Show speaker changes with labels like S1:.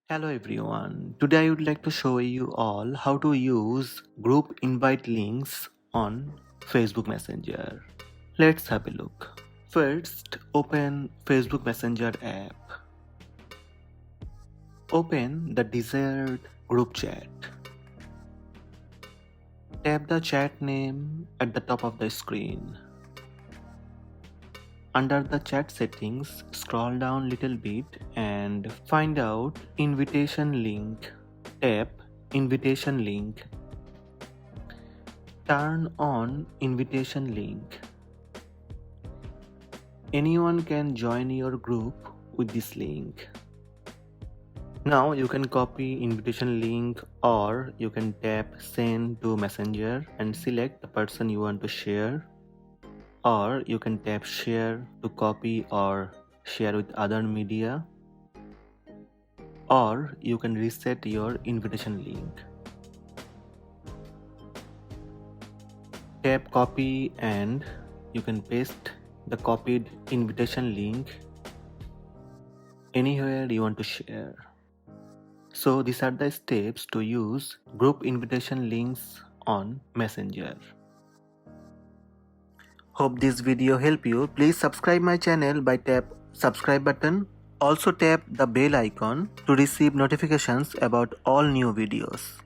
S1: Hello everyone. Today I would like to show you all how to use group invite links on Facebook Messenger. Let's have a look. First, open Facebook Messenger app. Open the desired group chat. Tap the chat name at the top of the screen. Under the chat settings, scroll down little bit and find out invitation link. Tap invitation link. Turn on invitation link. Anyone can join your group with this link. Now you can copy invitation link or you can tap send to messenger and select the person you want to share, or you can tap share to copy or share with other media, or you can reset your invitation link. Tap copy and you can paste the copied invitation link anywhere you want to share. So these are the steps to use group invitation links on Messenger. Hope this video help you. Please subscribe my channel by tap subscribe button. Also tap the bell icon to receive notifications about all new videos.